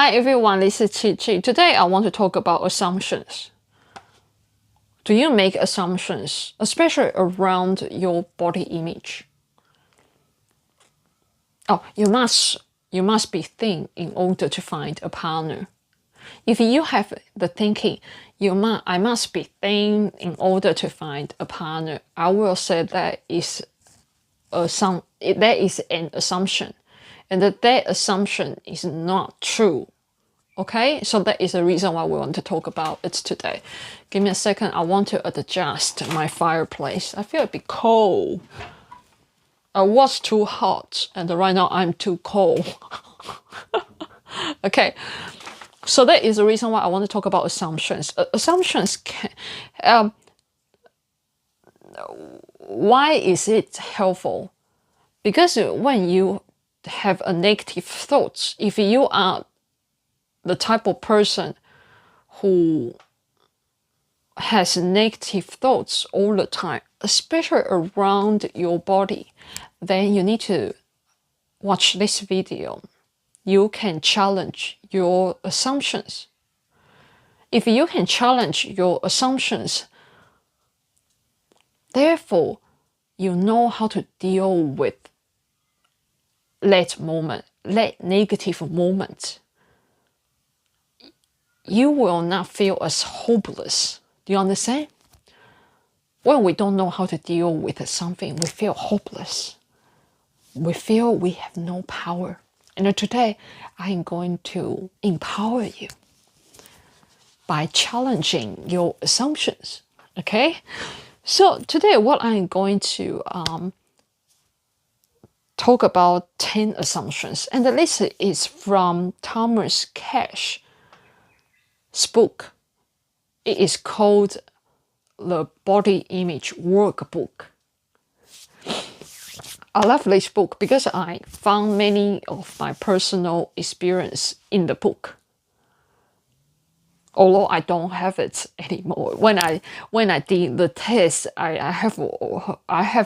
Hi everyone, this is Chi. Today I want to talk about assumptions. Do you make assumptions, especially around your body image? Oh, you must be thin in order to find a partner. If you have the thinking, I must be thin in order to find a partner, I will say that is an assumption, and that assumption is not true. Okay, so that is the reason why we want to talk about it today. Give me a second. I want to adjust my fireplace. I feel a bit cold. I was too hot, and right now I'm too cold. Okay, so that is the reason why I want to talk about assumptions. Assumptions can. Why is it helpful? Because when you have a negative thoughts, if you are the type of person who has negative thoughts all the time, especially around your body, then you need to watch this video. You can challenge your assumptions. If you can challenge your assumptions, therefore, you know how to deal with that negative moment. You will not feel as hopeless. Do you understand? When we don't know how to deal with something, we feel hopeless. We feel we have no power. And today, I am going to empower you by challenging your assumptions. Okay? So today, what I'm going to talk about 10 assumptions. And the list is from Thomas Cash's book. It is called The Body Image Workbook. I love this book because I found many of my personal experience in the book. Although I don't have it anymore. When I did the test, I have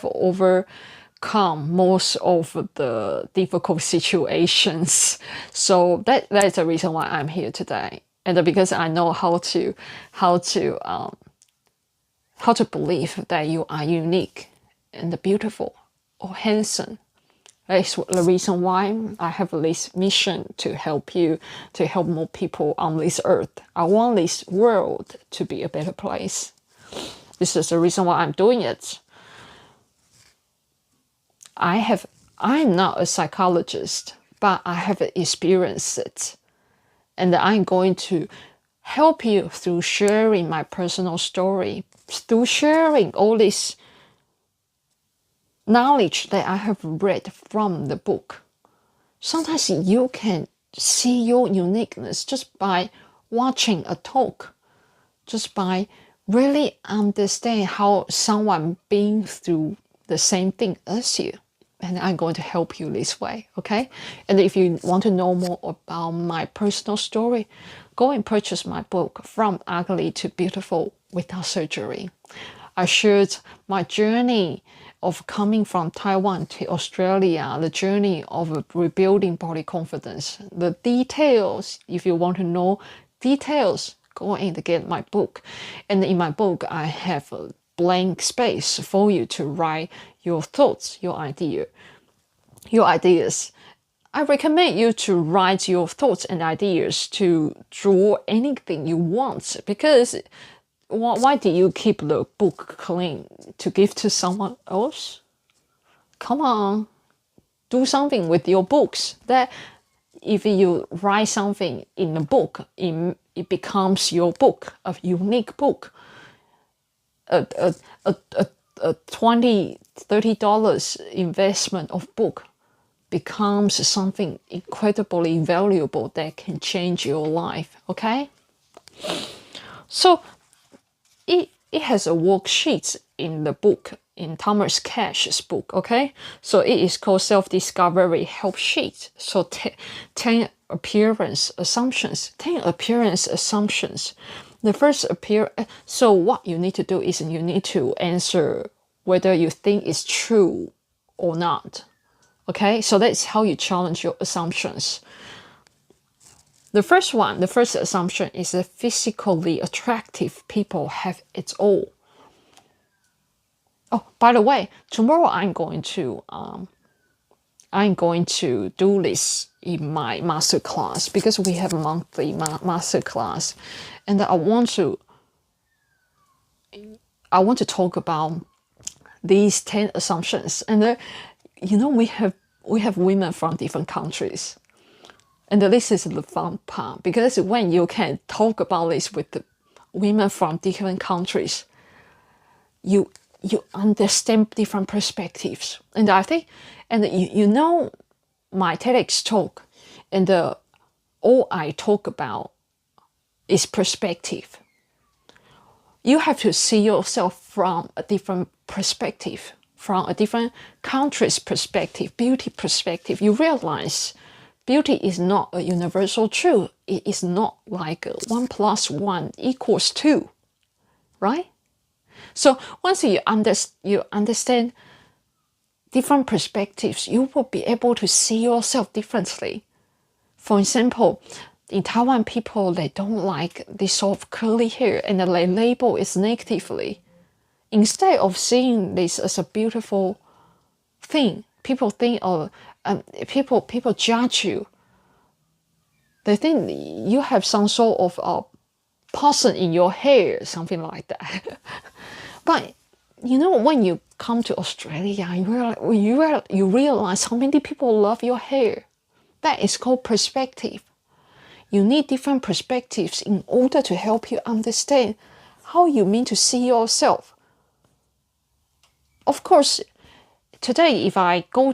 overcome most of the difficult situations. So that is the reason why I'm here today. And because I know how to believe that you are unique and beautiful or handsome. That's the reason why I have this mission to help you, to help more people on this earth. I want this world to be a better place. This is the reason why I'm doing it. I'm not a psychologist, but I have experienced it. And I'm going to help you through sharing my personal story, through sharing all this knowledge that I have read from the book. Sometimes you can see your uniqueness just by watching a talk, just by really understand how someone been through the same thing as you. And I'm going to help you this way, okay? And if you want to know more about my personal story, go and purchase my book, From Ugly to Beautiful Without Surgery. I shared my journey of coming from Taiwan to Australia, the journey of rebuilding body confidence. The details, if you want to know details, go and get my book. And in my book, I have a blank space for you to write your thoughts, your ideas. I recommend you to write your thoughts and ideas, to draw anything you want, because why do you keep the book clean? To give to someone else? Come on, do something with your books. That if you write something in a book, it becomes your book, a unique book. A $20, $30 investment of book becomes something incredibly valuable that can change your life, okay? So it has a worksheet in the book, in Thomas Cash's book, okay? So it is called Self-Discovery Help Sheet. So 10 appearance assumptions. 10 appearance assumptions. The first so what you need to do is you need to answer whether you think it's true or not. Okay, so that's how you challenge your assumptions. The first assumption is that physically attractive people have it all. Oh, by the way, tomorrow I'm going to do this in my master class because we have a monthly master class, and I want to talk about these 10 assumptions. And we have women from different countries, and this is the fun part, because when you can talk about this with the women from different countries, you understand different perspectives. And I think, and my TEDx talk, and all I talk about is perspective. You have to see yourself from a different perspective, from a different country's perspective, beauty perspective. You realize beauty is not a universal truth. It is not like 1 + 1 = 2, right? So once you understand different perspectives, you will be able to see yourself differently. For example, in Taiwan, people, they don't like this sort of curly hair, and they label it negatively. Instead of seeing this as a beautiful thing, people think people judge you. They think you have some sort of a poison in your hair, something like that. But when you come to Australia, you realize how many people love your hair. That is called perspective. You need different perspectives in order to help you understand how you mean to see yourself. Of course, today if I go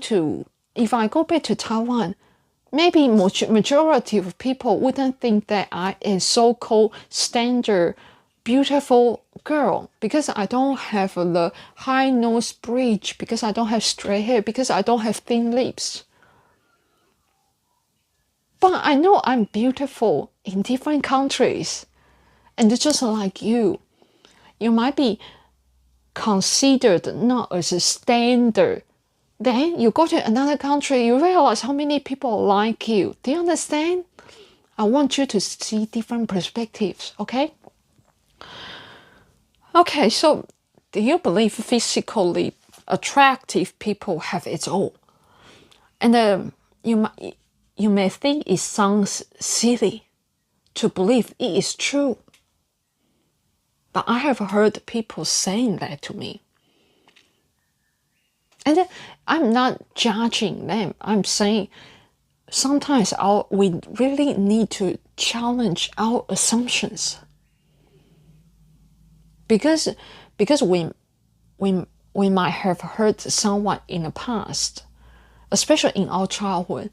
back to Taiwan, maybe majority of people wouldn't think that I am a so-called standard beautiful girl, because I don't have the high nose bridge, because I don't have straight hair, because I don't have thin lips. But I know I'm beautiful in different countries. And just like you might be considered not as a standard. Then you go to another country, you realize how many people like you. Do you understand? I want you to see different perspectives, okay? Okay, so do you believe physically attractive people have it all? And you may think it sounds silly to believe it is true. But I have heard people saying that to me. And I'm not judging them. I'm saying sometimes we really need to challenge our assumptions. Because we might have heard someone in the past, especially in our childhood,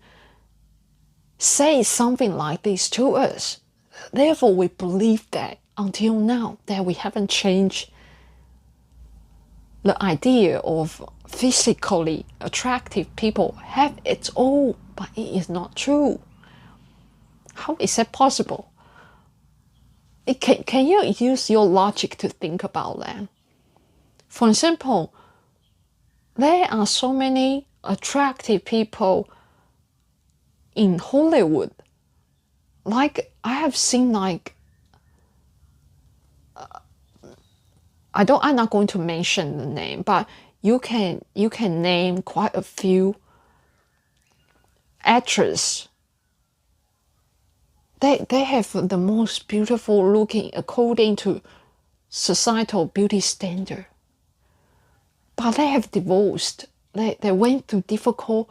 say something like this to us. Therefore, we believe that until now, that we haven't changed the idea of physically attractive people have it all, but it is not true. How is that possible? Can you use your logic to think about that? For example, there are so many attractive people in Hollywood. Like I have seen, I'm not going to mention the name, but you can name quite a few actresses. They have the most beautiful looking according to societal beauty standard. But they have divorced. They went through difficult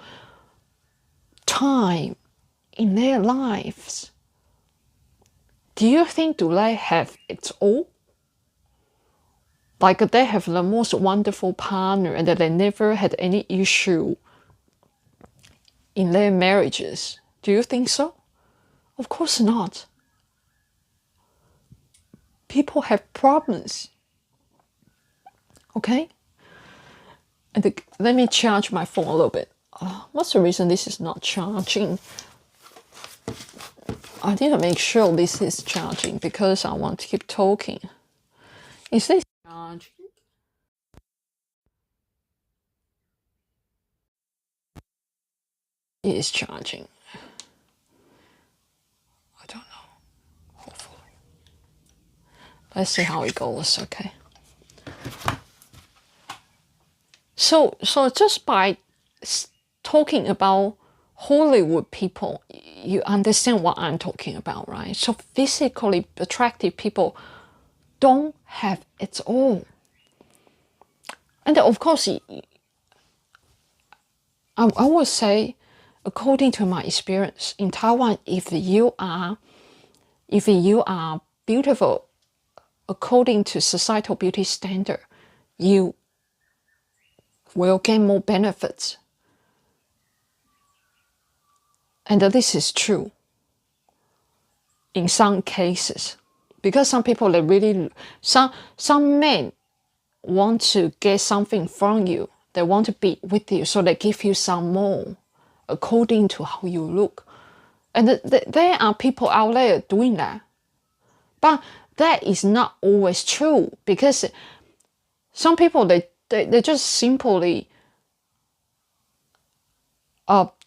time in their lives. Do you think do they have it all? Like they have the most wonderful partner and that they never had any issue in their marriages. Do you think so? Of course not. People have problems. Okay? And let me charge my phone a little bit. What's the reason this is not charging? I need to make sure this is charging because I want to keep talking. Is this charging? It is charging. I Let's see how it goes. Okay. So just by talking about Hollywood people, you understand what I'm talking about, right? So physically attractive people don't have it all. And of course, I would say, according to my experience in Taiwan, if you are beautiful according to societal beauty standard, you will gain more benefits. And this is true in some cases, because some people, they really, some men want to get something from you. They want to be with you, so they give you some more according to how you look. And there are people out there doing that. But that is not always true, because some people, they just simply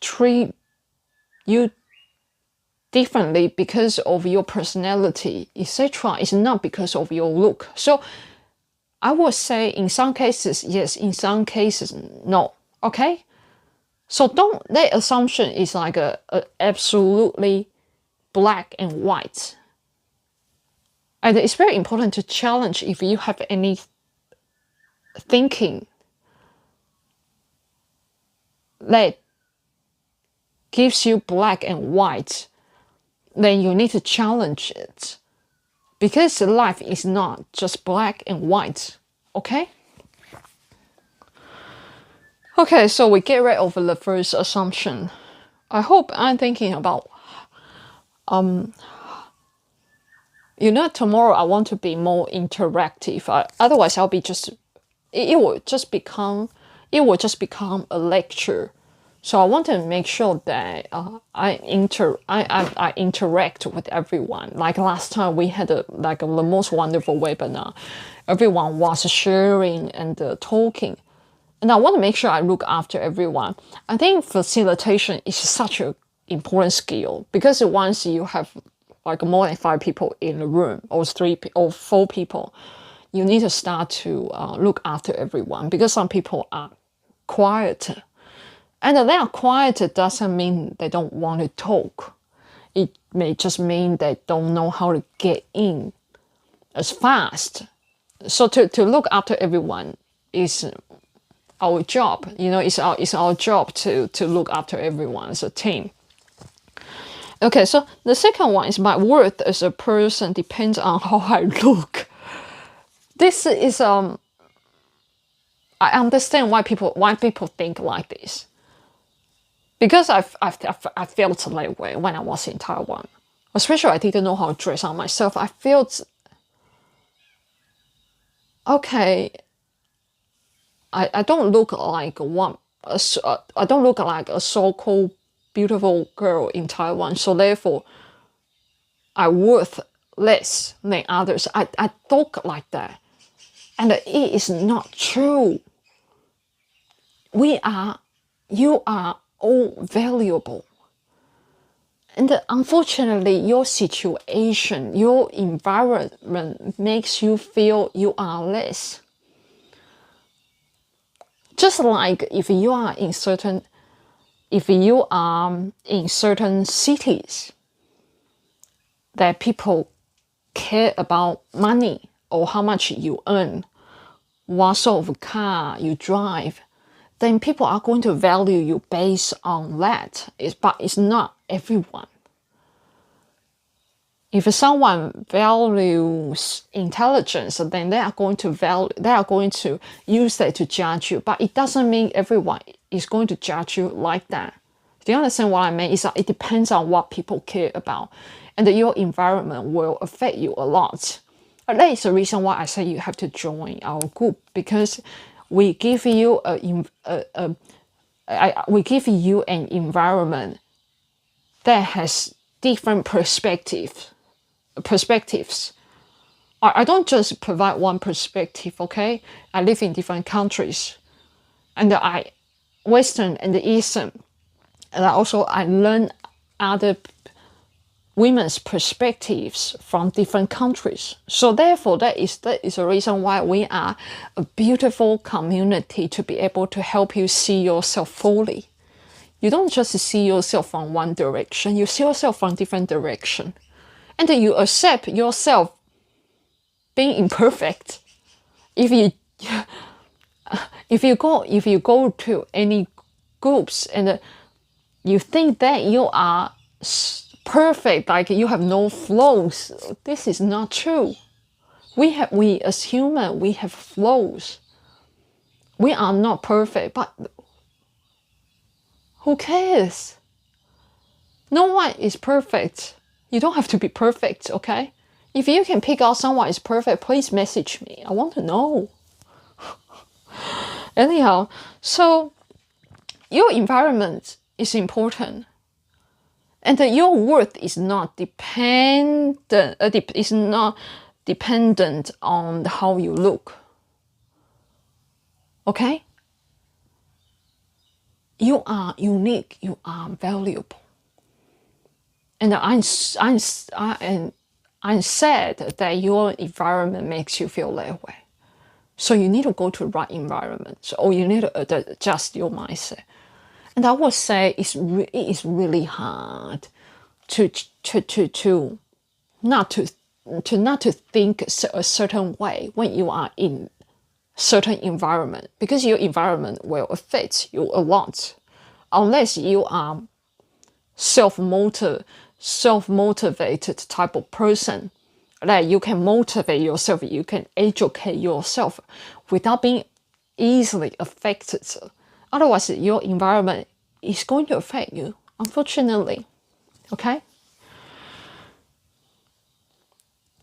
treat you differently because of your personality, etc. It's not because of your look. So I would say in some cases, yes, in some cases, no. Okay? So that assumption is like a absolutely black and white. And it's very important to challenge if you have any thinking that gives you black and white, then you need to challenge it. Because life is not just black and white, okay? Okay, so we get rid of the first assumption. I hope I'm thinking about, tomorrow I want to be more interactive. Otherwise, I'll be just, it will just become a lecture. So I want to make sure that I interact with everyone. Like last time we had the most wonderful webinar. Everyone was sharing and talking. And I want to make sure I look after everyone. I think facilitation is such an important skill, because once you have like more than 5 people in the room, or 3 or 4 people, you need to start to look after everyone, because some people are quiet. And they are quiet doesn't mean they don't want to talk. It may just mean they don't know how to get in as fast. So to look after everyone is our job. It's our job to look after everyone as a team. Okay, so the second one is, my worth as a person depends on how I look. This is I understand why people think like this. Because I felt that way when I was in Taiwan. Especially I didn't know how to dress on myself. I felt, okay, I don't look like I don't look like a so-called beautiful girl in Taiwan. So therefore, I worth less than others. I thought like that. And it is not true. You are all valuable. And unfortunately, your situation, your environment makes you feel you are less. Just like if you are in certain cities that people care about money or how much you earn, what sort of car you drive, then people are going to value you based on that. But it's not everyone. If someone values intelligence, then they are going to use that to judge you. But it doesn't mean everyone is going to judge you like that. Do you understand what I mean? Is that it depends on what people care about, and your environment will affect you a lot. But that is the reason why I say you have to join our group, because we give you we give you an environment that has different perspectives. I don't just provide one perspective, okay? I live in different countries, and Western and the Eastern, and I learn other women's perspectives from different countries. So therefore, that is the reason why we are a beautiful community to be able to help you see yourself fully. You don't just see yourself from one direction, you see yourself from different direction. And then you accept yourself being imperfect. If you go to any groups and you think that you are perfect, like you have no flaws, this is not true. We as human, we have flaws. We are not perfect, but who cares? No one is perfect. You don't have to be perfect, okay? If you can pick out someone is perfect, please message me. I want to know. Anyhow, so your environment is important. And your worth is not dependent on how you look. Okay? You are unique. You are valuable. And I'm sad that your environment makes you feel that way. So you need to go to the right environment, or you need to adjust your mindset. And I would say it is really hard to not to think a certain way when you are in certain environment, because your environment will affect you a lot, unless you are self-motivated type of person, that you can motivate yourself, you can educate yourself without being easily affected. Otherwise, your environment is going to affect you, unfortunately. Okay?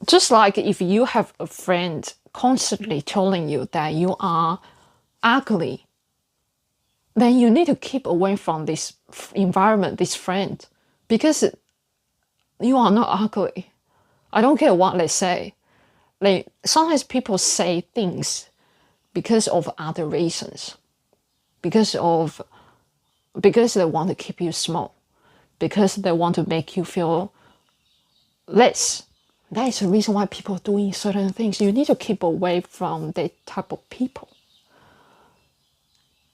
Just like if you have a friend constantly telling you that you are ugly, then you need to keep away from this environment, this friend, because you are not ugly. I don't care what they say. Like, sometimes people say things because of other reasons. Because they want to keep you small. Because they want to make you feel less. That is the reason why people are doing certain things. You need to keep away from that type of people.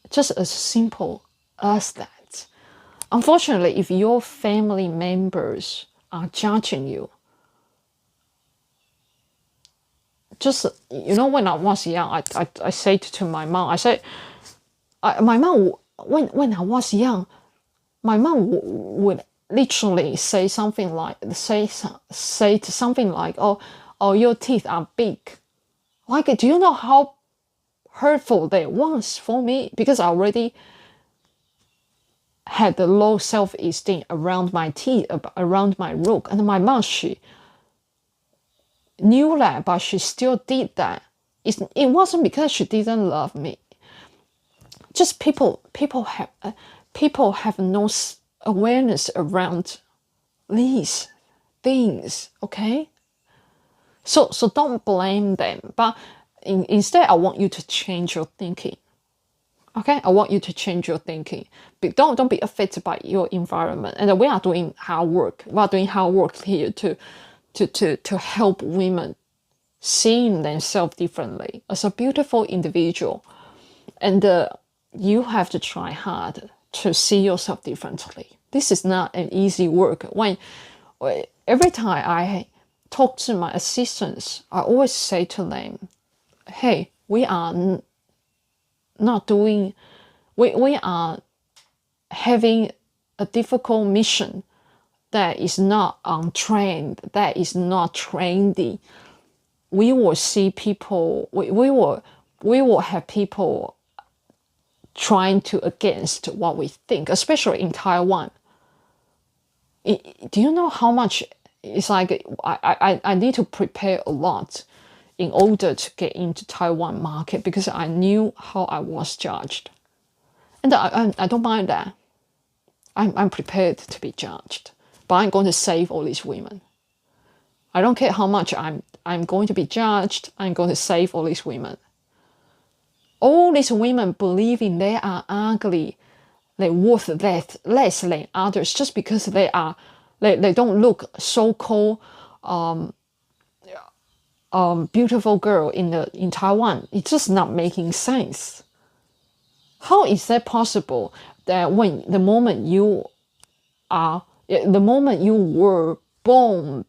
Just as simple as that. Unfortunately, if your family members are judging you, just, when I was young, I said to my mom, my mom, when I was young, my mom would literally say something like, oh, your teeth are big. Like, do you know how hurtful that was for me? Because I already had the low self-esteem around my teeth, around my look. And my mom, she knew that, but she still did that. It wasn't because she didn't love me. Just people have no awareness around these things, okay? So don't blame them, but instead I want you to change your thinking. Okay, I want you to change your thinking. But don't be affected by your environment. And we are doing hard work. We are doing hard work here to help women seeing themselves differently as a beautiful individual. And you have to try hard to see yourself differently. This is not an easy work. Every time I talk to my assistants, I always say to them, hey, we are having a difficult mission that is not untrained, that is not trendy. We will see people, we will have people trying to against what we think, especially in Taiwan. Do you know how much it's like I need to prepare a lot in order to get into Taiwan market, because I knew how I was judged. And I don't mind that. I'm prepared to be judged, but I'm going to save all these women. I don't care how much I'm going to be judged. I'm going to save all these women. All these women believing they are ugly, they're worth less than others just because they are They don't look so-called beautiful girl in Taiwan. It's just not making sense. How is that possible that when the moment you were born,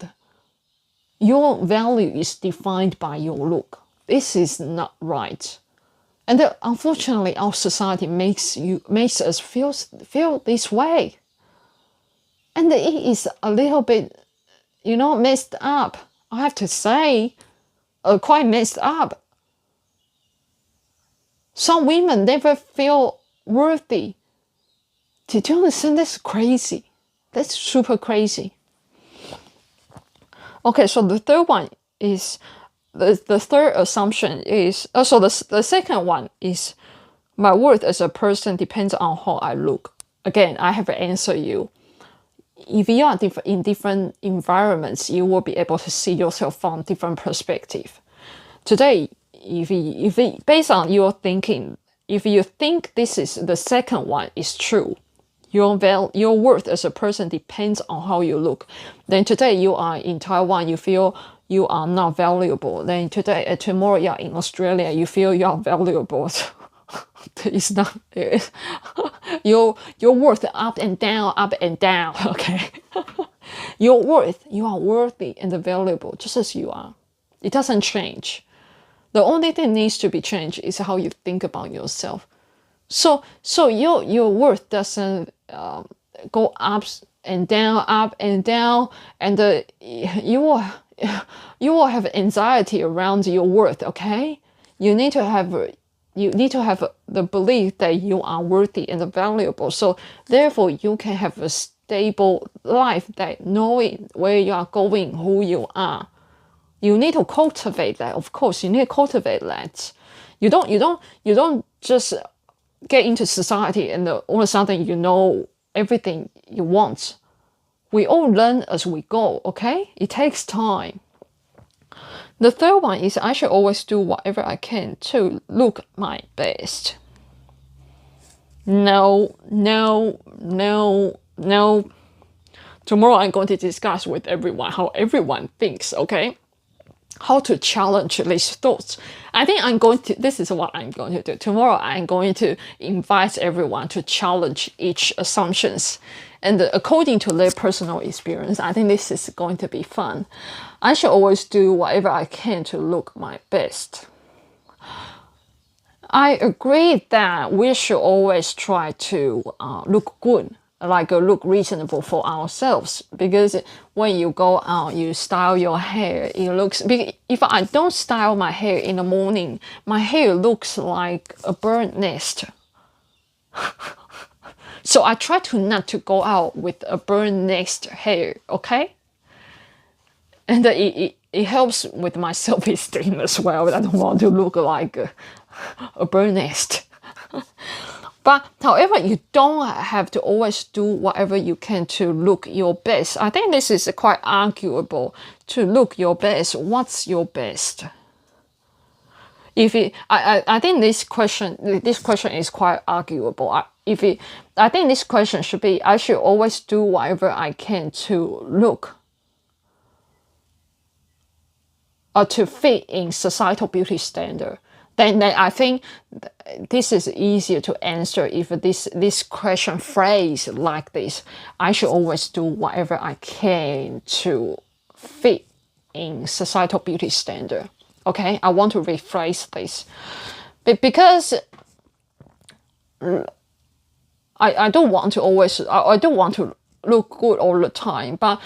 your value is defined by your look? This is not right. And unfortunately, our society makes us feel this way. And it is a little bit, messed up. I have to say, quite messed up. Some women never feel worthy. Did you understand? That's crazy. That's super crazy. Okay, so the third one is, the third assumption is, the second one is, my worth as a person depends on how I look. Again, I have answered you. If you are in different environments, you will be able to see yourself from different perspective. Today, based on your thinking, if you think this is the second one is true, your worth as a person depends on how you look, then today you are in Taiwan, you feel you are not valuable. Then tomorrow you are in Australia, you feel you are valuable. It's not your worth up and down, okay? Your worth, you are worthy and valuable just as you are. It doesn't change. The only thing needs to be changed is how you think about yourself. So your worth doesn't go up and down, and you will have anxiety around your worth. Okay, you need to have the belief that you are worthy and valuable. So therefore, you can have a stable life, that knowing where you are going, who you are. You need to cultivate that. Of course, you need to cultivate that. You don't just get into society and all of a sudden you know everything you want. We all learn as we go, okay? It takes time. The third one is, I should always do whatever I can to look my best. No. Tomorrow I'm going to discuss with everyone how everyone thinks, okay? How to challenge these thoughts. I think this is what I'm going to do. Tomorrow I'm going to invite everyone to challenge each assumptions. And according to their personal experience, I think this is going to be fun. I should always do whatever I can to look my best. I agree that we should always try to look good, look reasonable for ourselves, because when you go out, you style your hair, it looks, if I don't style my hair in the morning, my hair looks like a bird nest. So I try to not to go out with a bird nest hair, okay? And it helps with my self-esteem as well. I don't want to look like a bird nest. But however, you don't have to always do whatever you can to look your best. I think this is quite arguable. To look your best, what's your best? I think this question is quite arguable. I think this question should be, I should always do whatever I can to look or to fit in societal beauty standard. Then I think this is easier to answer if this question phrased like this. I should always do whatever I can to fit in societal beauty standard. Okay, I want to rephrase this. Because I don't want to look good all the time, but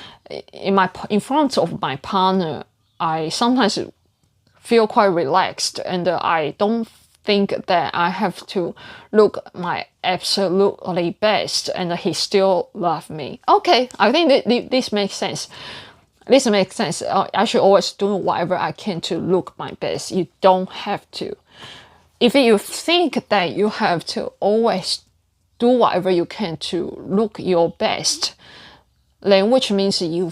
in front of my partner, I sometimes feel quite relaxed, and I don't think that I have to look my absolutely best, and he still loves me. Okay, I think this makes sense. This makes sense. I should always do whatever I can to look my best. You don't have to. If you think that you have to always do whatever you can to look your best, then which means you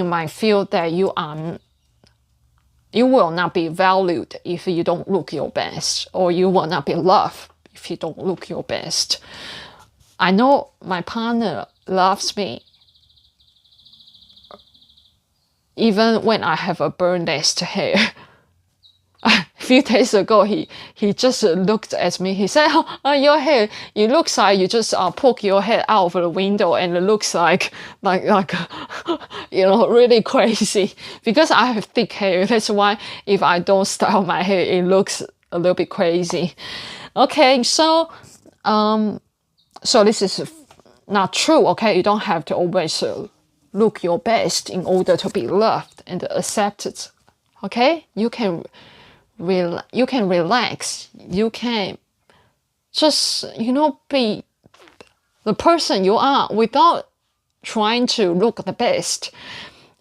might feel that you will not be valued if you don't look your best, or you will not be loved if you don't look your best. I know my partner loves me, even when I have a burnt hair. A few days ago, he just looked at me. He said, "Oh, your hair, it looks like you just poke your head out of the window, and it looks like really crazy." Because I have thick hair, that's why if I don't style my hair, it looks a little bit crazy. Okay, so so this is not true. Okay, you don't have to always look your best in order to be loved and accepted. Okay, you can relax. You can just be the person you are without trying to look the best.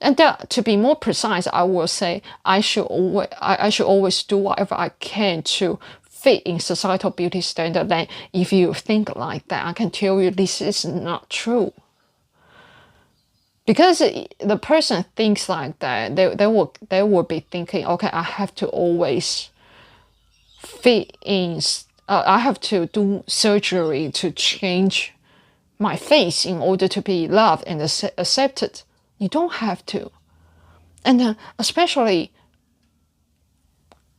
And to be more precise, I will say I should always do whatever I can to fit in societal beauty standard. Then if you think like that, I can tell you this is not true. Because the person thinks like that, they will be thinking, okay, I have to always fit in. I have to do surgery to change my face in order to be loved and accepted. You don't have to. And especially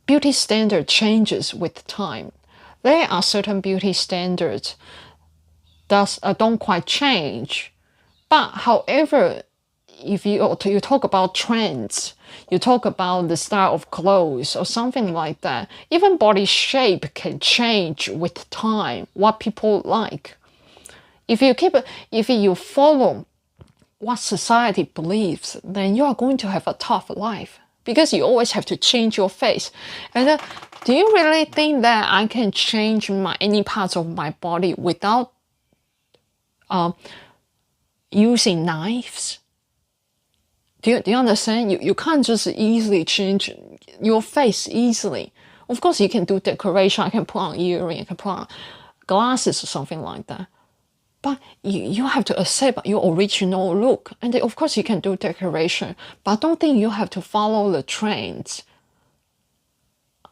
beauty standard changes with time. There are certain beauty standards that don't quite change. But however, if you talk about trends, you talk about the style of clothes or something like that, even body shape can change with time, what people like. If you follow what society believes, then you are going to have a tough life because you always have to change your face. And do you really think that I can change any parts of my body without using knives? Do you understand? You can't just easily change your face easily. Of course, you can do decoration. I can put on earring, I can put on glasses or something like that. But you have to accept your original look. And of course, you can do decoration. But I don't think you have to follow the trends.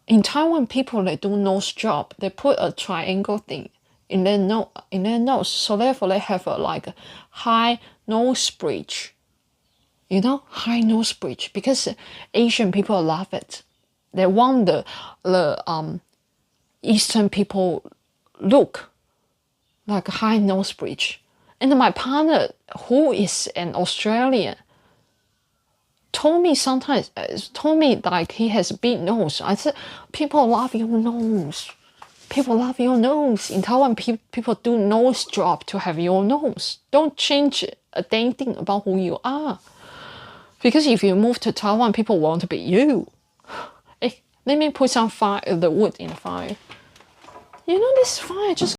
In Taiwan, people, they do nose job. They put a triangle thing in their nose. So therefore, they have a high nose bridge. High nose bridge, because Asian people love it. They want the Eastern people look like a high nose bridge. And my partner, who is an Australian, told me like he has a big nose. I said, people love your nose. People love your nose. In Taiwan, people do nose job to have your nose. Don't change a dang thing about who you are. Because if you move to Taiwan, people want to be you. Hey, let me put some the wood in the fire. This fire just